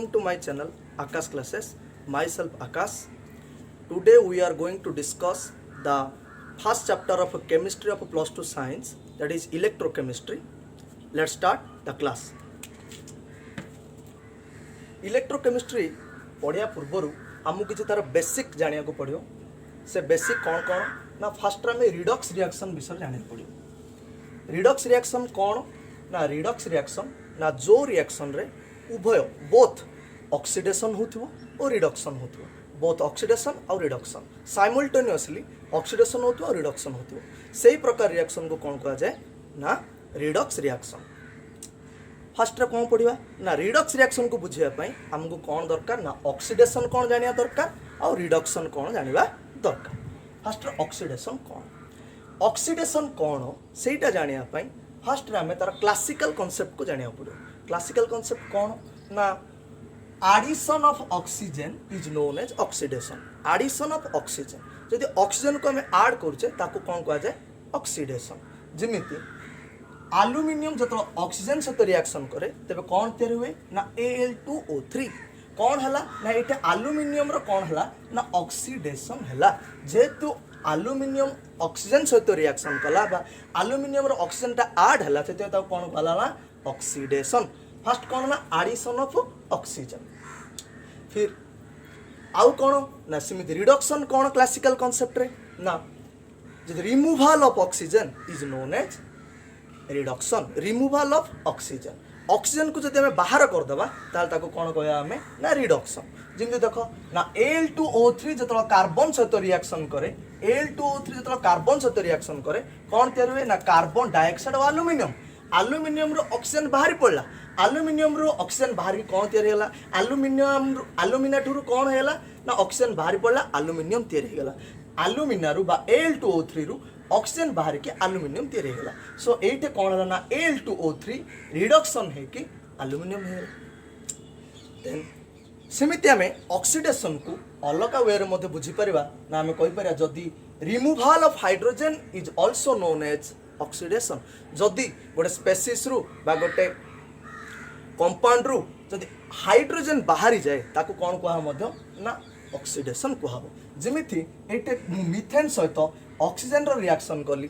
welcome to my channel Akash Classes. Myself Akash. Today we are going to discuss the first chapter of chemistry of plus 2 science, that is electrochemistry. Let's start the class. Electrochemistry पढ़िया पूर्वर आमको किसी तार basic जानिया को पड़ो. से basic कौन कौन ना फास्ट आम रिडक्स रिएक्शन विषय जाना पड़ो. रिडक्स रिएक्शन कौन ना रिडक्स रिएक्शन ना जो रिएक्शन रे उभय बोथ ऑक्सीडेशन होथिबो और रिडक्शन होथिबो. बोथ ऑक्सीडेशन और रिडक्शन साइमल्टेनियसली ऑक्सीडेशन होथिबो और रिडक्शन होथिबो. सेही प्रकार रिएक्शन को कौन कहा जाए ना रिडक्स रिएक्शन. फास्ट रे कौन पढ़िबा ना रिडक्स रिएक्शन को बुझिया पई हमको कौन दरकार ना ऑक्सीडेशन कौन जानिया दरकार और रिडक्शन कौन जानिबा दरकार. फास्ट ऑक्सीडेशन कौन ऑक्सीडेशन कौन सेटा जानिया पई फास्ट रे हमें तार क्लासिकल कांसेप्ट को जानिया पड़ो. क्लासिकल कांसेप्ट कौन ना addition of oxygen is known as oxidation. Addition of oxygen जदि ऑक्सीजन को हमें ऐड करछे ताको कौन कहा जाए ऑक्सीडेशन. जेमिति एल्युमिनियम जब ऑक्सीजन सहित रिएक्शन करे तेरे कौन तैयारी हुए ना Al2O3 कौन हला ना ये एल्युमिनियम रो कौन हला ना ऑक्सीडेशन हला. जेहेतु एल्युमिनियम ऑक्सीजन सहित रिएक्शन कला बा एल्युमिनियम रो ऑक्सीजन टा ऐड हला से तो कौन कहला ना ऑक्सीडेशन. फर्स्ट कौन ना एडिशन ऑफ ऑक्सीजन. फिर आउ कौन ना सिमिति रिडक्शन कौन क्लासिकल कांसेप्ट रे ना removal of oxygen is known as reduction. Removal of oxygen oxygen को जब हमें बाहर करदेबा ताल ताको कौन कहया हमें ना रिडक्शन. जिमि देखो ना Al2O3 जब कार्बन सहित रिएक्शन करे Al2O3 जब कार्बन सहित रिएक्शन करे कौन तैयार हुए ना कार्बन डाइऑक्साइड और एल्युमिनियम. एल्युमिनियम रो ऑक्सीजन बाहर पड़ला. एल्युमिनियम रो ऑक्सीजन बाहर की कौन तैयार होला एल्युमिनियम एल्युमिनेट रू कौन हैला ना ऑक्सीजन बाहर पड़ला एल्युमिनियम तैयार हैगला. एल्युमिना रू बा Al2O3 रू ऑक्सीजन बाहर के एल्युमिनियम तैयार हैगला. सो एटे कौन हैला ना Al2O3 रिडक्शन है कि एल्युमिनियम है. देन सेमिति हमें ऑक्सीडेशन को अलग वे रे मध्ये बुझी परिबा ना हमें कहि परिया जदी removal of hydrogen is also known as oxidation. जदि गोटे स्पेसीस रु बा गोटे कंपाउंड रु जदि हाइड्रोजन बाहरी जाए ताको कौन कहा मध्य ना ऑक्सीडेशन कहब. जेमिति एटे मिथेन सहित ऑक्सीजन रो रिएक्शन कली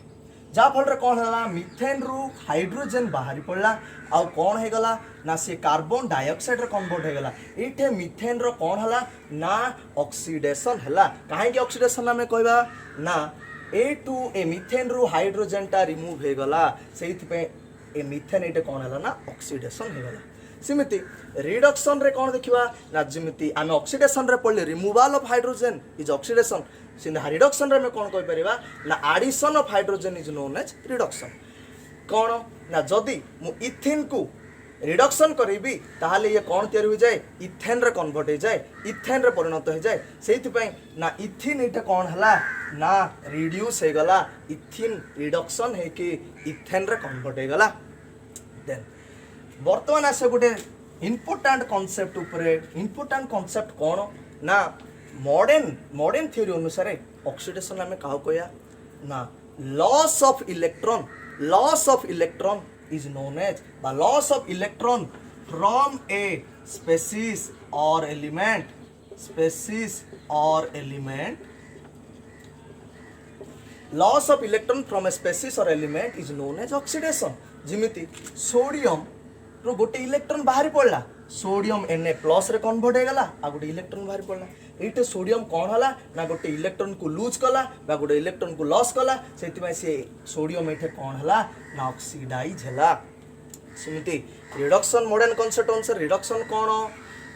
जा फल कौन है मिथेन रु हाइड्रोजन बाहरी पड़ला आउ कौन है गला ना से कार्बन डाइऑक्साइड रे कन्वर्ट है गला. एठे मिथेन रो कौन हला ना ऑक्सीडेशन हला. काहे कि ऑक्सीडेशन हमें कहबा ना ए मिथेन रु हाइड्रोजन टा रिमूव है गला सेहित पे ए मिथेन एटे कौन हला ना ऑक्सीडेशन है गला. सिमिति रिडक्शन रे कौन देखिबा ना जिमिति आमे ऑक्सीडेशन रे पड़ले removal of hydrogen is oxidation. सिंधा रिडक्शन रे में कौन कहि परिबा ना addition of hydrogen is known as reduction. कौन ना जदि मु इथेन को रिडक्शन करेबी ताहले ये कौन तैयार हो जाए इथेन रे कन्वर्ट हो जाए इथेन रे परिणत हो जाए. सेहित पई ना इथिन एटा कौन हला ना रिड्यूस हे गला इथिन रिडक्शन है कि इथेन रे कन्वर्ट हो गला. देन वर्तमान आसे गोटे इम्पोर्टाट कॉन्सेप्ट उपरे. इम्पोर्टाट कॉन्सेप्ट कौन ना मॉडर्न थ्योरी अनुसार ऑक्सीडेशन आम क्या कहया ना loss of electron. Loss of electron is known as the loss of electron from a species or element. Species or element loss of electron from a species or element is known as oxidation. जिमिति sodium रो गोटे electron बाहरी पड़ला sodium Na+ रे convert हो गला आ गोटे electron बाहरी पड़ला. एटे सोडियम कौन हला ना गोटे इलेक्ट्रॉन को लूज कला बा गोटे इलेक्ट्रॉन को लॉस कला सेति से सोडियम एठे कौन हला ना ऑक्सीडाइज हला. सेमिति रिडक्शन मॉडर्न कांसेप्ट अनुसार रिडक्शन कौन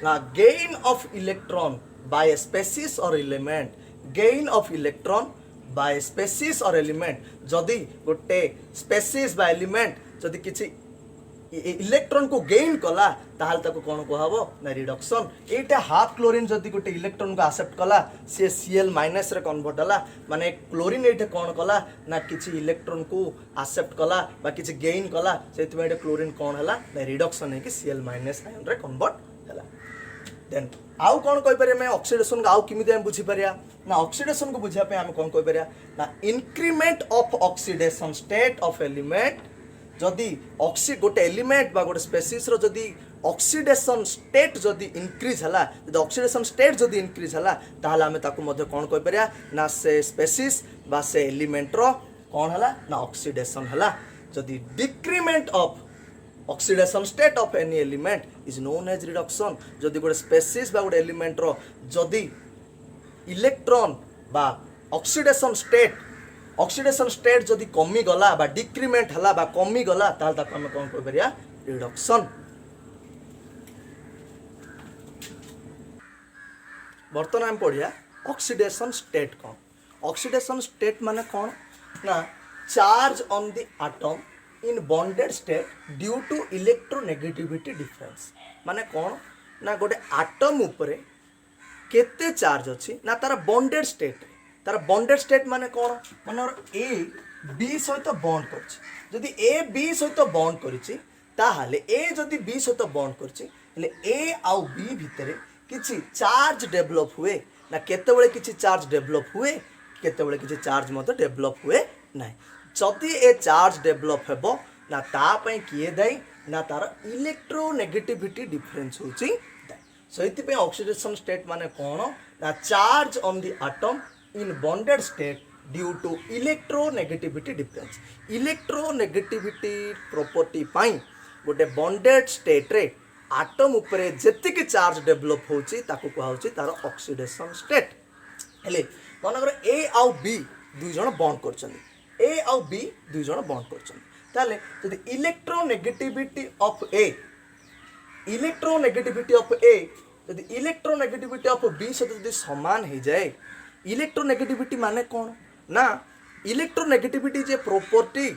ना gain of electron by a species or element. Gain of electron by species or element जदि गोटे स्पेसीज बा एलिमेंट जदि किछि इलेक्ट्रॉन को गेन कला ताहल ताको कौन कहबो ना रिडक्शन. एटा हाफ क्लोरीन जदि गोटे इलेक्ट्रॉन को एक्सेप्ट कला से Cl- रे कन्वर्ट हला माने क्लोरीन एटे कौन कला ना किछि इलेक्ट्रॉन को एक्सेप्ट कला बा किछि गेन कला सेति में क्लोरीन कौन हला ना रिडक्शन है कि Cl- आयन रे कन्वर्ट हला. देन आउ कौन कहि परिया मैं ऑक्सीडेशन को आउ किमिते हम बुझी परिया ना ऑक्सीडेशन को बुझिया पे हम कौन कहि परिया ना increment of oxidation state of element जदि गोटे एलिमेंट बा गोटे स्पेसीस रो जदि ऑक्सीडेशन स्टेट जदि इंक्रीज हला जदि ऑक्सीडेशन स्टेट जदि इंक्रीज हला ताहले आमे ताकू मध्ये कोन कहि परिया ना से स्पेसीज बा से एलिमेंट रो कोन हला ना ऑक्सीडेशन हला जदि decrement of oxidation state of any element is known as reduction जदि गोटे स्पेसीज बा गोटे एलिमेंट रो जदि इलेक्ट्रॉन बा ऑक्सीडेशन स्टेट जदि कमी गला बा डिक्रीमेंट हला बा कमी गला ताहले ताकू आमे कोन कहि परिया रिडक्शन बर्तमान आम पढ़िया ऑक्सीडेशन स्टेट कौन ऑक्सीडेशन स्टेट माने कौन ना charge on the atom in bonded state due to electronegativity difference माने कौन ना गोटे एटम उपरे केते चार्ज अच्छी ना तार बॉन्डेड स्टेट माने कौन माने ए बी सहित बॉन्ड करछि जदि ए बी सहित बॉन्ड करछि ताहाले ए जदि बी सहित बॉन्ड करछि ले ए आउ बी भितरे किछि चार्ज डेवलप हुए ना केतेबेले किछि चार्ज डेवलप हुए केतेबेले किछि चार्ज मत डेवलप हुए ना जदि ए चार्ज डेवलप हेबो ना ता पई किए दाई ना तार इलेक्ट्रोनेगेटिविटी डिफरेंस होछि सहित पे ऑक्सीडेशन स्टेट माने कोन ना charge on the atom in bonded state due to electronegativity difference electronegativity property पई गोटे बॉन्डेड स्टेट रे आटम उपरे जेतिक चार्ज डेवलप होची ताकू कहा होची तार ऑक्सीडेशन स्टेट हेले मनकर ए आउ बी दुई जण बॉन्ड करछन ए आउ बी दुई जण बॉन्ड करछन ताले जदि इलेक्ट्रोनेगेटिविटी ऑफ ए जदि इलेक्ट्रोनेगेटिविटी ऑफ बी से जदि समान हो जाए इलेक्ट्रोनेगेटिविटी माने कौन ना इलेक्ट्रोनेगेटिविटी जे प्रॉपर्टी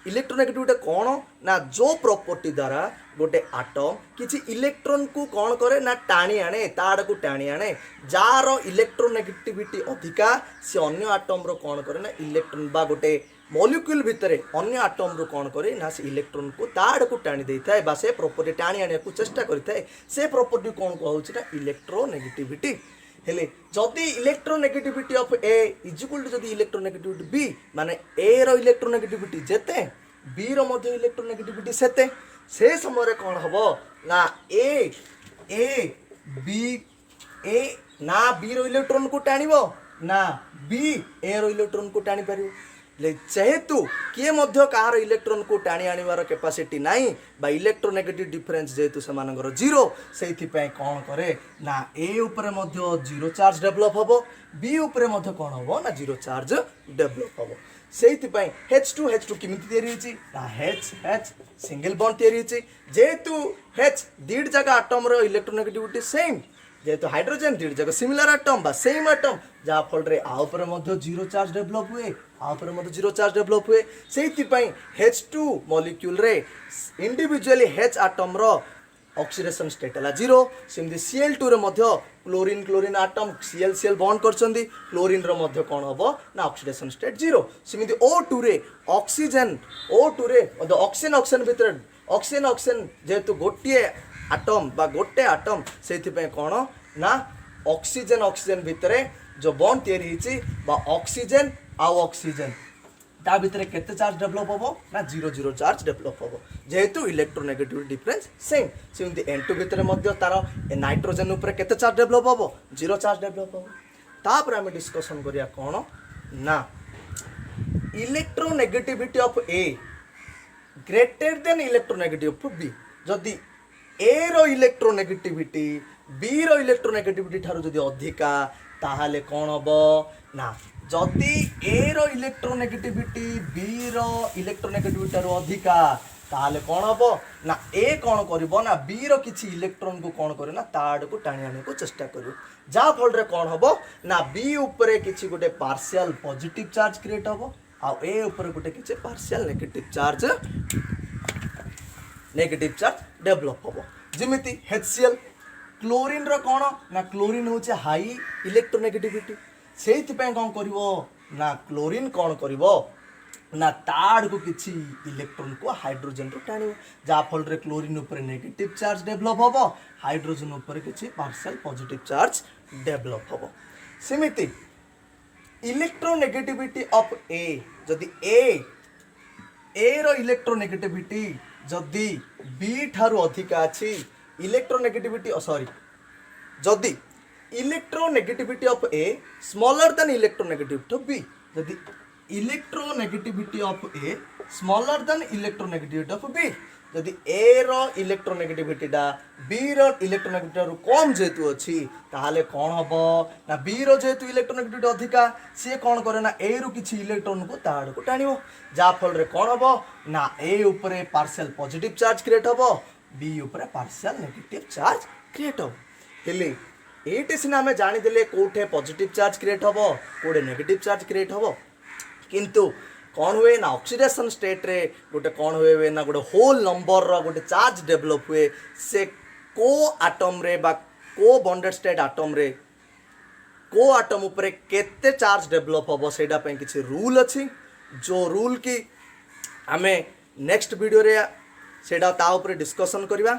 इलेक्ट्रोनेगेटिविटी कौन ना जो प्रॉपर्टी द्वारा गोटे आटम किसी इलेक्ट्रॉन को कौन करे ना टाणी आने ताड़ को टाणी आने जार इलेक्ट्रोनेगेटिविटी अधिका से अन्य आटम रो कौन करे ना इलेक्ट्रॉन बा गोटे मॉलिक्यूल भितर अन्य आटम रो कौन करे ना से इलेक्ट्रॉन को ताड़ को टाणी देता है बा से प्रॉपर्टी टाणी आने को चेष्टा करता है से प्रॉपर्टी कौन कहउछि ना इलेक्ट्रोनेगेटिविटी हेले जदि electronegativity of A is equal to जदि इलेक्ट्रोनेगेटिविटी बी माने ए रो इलेक्ट्रोनेगेटिविटी जेते बी रो मध्ये इलेक्ट्रोनेगेटिविटी सेते से समय कौन हबो ना ए बी ए ना बी रो इलेक्ट्रॉन को टाणिबो ना बी ए रो इलेक्ट्रॉन को टाणी परिबो ले जेहेतु किए मध्य कहार इलेक्ट्रॉन को टाणी आनिबार कैपेसिटी नाही बा इलेक्ट्रोनेगेटिव डिफरेंस जेहेतु सेमानकर जीरो सेइथि पय कोन करे ना ए ऊपर मध्य जीरो चार्ज डेवलप हबो बी ऊपर मध्य कोन हबो ना जीरो चार्ज डेवलप हबो सेइथि पय H2 किमिति तयारी होची ना H सिंगल बॉन्ड तयारी होची जेहेतु H दीड जगह एटम रो इलेक्ट्रोनेगेटिविटी सेम जेहेतु हाइड्रोजन दीड जगह सिमिलर एटम बा सेम एटम जहाँ फल रे आ ऊपर मध्य जीरो चार्ज डेवलप हुए आ ऊपर मध्य जीरो चार्ज डेवलप हुए सेइथि पय H2 मॉलिक्यूल रे इंडिविजुअली H एटम रो ऑक्सीडेशन स्टेट हला जीरो सेमदी Cl2 रे मध्य क्लोरीन एटम Cl बॉन्ड करछंदी क्लोरीन रो मध्य कोन हबो ना ऑक्सीडेशन स्टेट जीरो सेमदी O2 रे ऑक्सीजन O2 रे ऑक्सीजन भीतर ऑक्सीजन जेहेतु गोटे एटम बा गोटे एटम सेइथि पय कोन ना ऑक्सीजन भितर जो बॉन्ड तैयारी हिची बा ऑक्सीजन ता भितर केते चार्ज डेवलप होबो ना जीरो चार्ज डेवलप होबो जेहेतु इलेक्ट्रोनेगेटिव डिफरेंस सेम सेमती N2 भितर मध्य तार नाइट्रोजन ऊपर केते चार्ज डेवलप होबो जीरो चार्ज डेवलप होबो तापर हम डिस्कशन करिया कोन ना electronegativity of A greater than electronegative of B जदी ए रो इलेक्ट्रोनेगेटिविटी बी रो इलेक्ट्रोनेगेटिविटी ठारो जदी अधिका ताहाले कोन हबो ना जदी ए रो इलेक्ट्रोनेगेटिविटी बी रो इलेक्ट्रोनेगेटिविटी ठारो अधिका ताहाले कोन हबो ना ए कोन करबो ना बी रो किछि इलेक्ट्रॉन को कोन करे ना ताड़ को टाणी आने को चेष्टा करू जा फल रे कोन हबो ना बी ऊपर किछि गोटे पार्शियल पॉजिटिव चार्ज क्रिएट हबो आ ए ऊपर गोटे किछि पार्शियल नेगेटिव चार्ज डेवलप होबो जिमिति HCl क्लोरीन रो कोन ना क्लोरीन होचे हाई इलेक्ट्रोनेगेटिविटी सेइथि पय कोन करिवो ना क्लोरीन कोन करिवो ना ताड़ को किछि इलेक्ट्रॉन को हाइड्रोजन रो टाणिवो जा फल रे क्लोरीन ऊपर नेगेटिव चार्ज डेवलप होबो हाइड्रोजन ऊपर किछि पार्शियल पॉजिटिव चार्ज डेवलप होबो सिमिति इलेक्ट्रोनेगेटिविटी ऑफ ए जदि ए रो इलेक्ट्रोनेगेटिविटी जदि बी ठारू अधिका अछि इलेक्ट्रोनेगेटिविटी सॉरी जदि electronegativity of A smaller than electronegativity of B जदि electronegativity of A smaller than electronegativity of B जदि ए रो इलेक्ट्रोनेगेटिविटी डा बी रो इलेक्ट्रोनेगेटिविटी रु कम जेतु अछि ताहाले कोन हबो ना बी रो जेतु इलेक्ट्रोनेगेटिविटी अधिका से कोन करे ना ए रु किछि इलेक्ट्रॉन को ताड़ को टाणिबो जा फल रे कोन हबो ना ए ऊपर पार्शियल पॉजिटिव चार्ज क्रिएट हबो बी ऊपर पार्शियल नेगेटिव चार्ज क्रिएट हबो हेले एटे सिना हमें जानी देले कोठे पॉजिटिव चार्ज क्रिएट हबो कोठे नेगेटिव चार्ज क्रिएट हबो किंतु कौन हुए ना ऑक्सीडेशन स्टेट रे गोटे कौन हुए ना गोटे होल नंबर रो गोटे चार्ज डेवलप हुए से को आटम रे बा को बॉन्डेड स्टेट आटम रे को आटम ऊपर केते चार्ज डेवलप हबो सेडा पे किछि रूल अछि जो रूल की हमें नेक्स्ट वीडियो रे सेडा ता ऊपर डिस्कशन करबा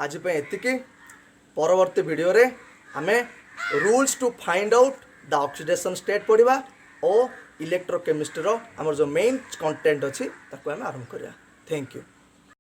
आज पे एतिकी परवर्ती वीडियो रे हमें rules to find out the oxidation state पढ़िबा और इलेक्ट्रोकेमिस्ट्री आमर जो मेन कंटेंट अच्छी ताको आम आरंभ करिया थैंक यू।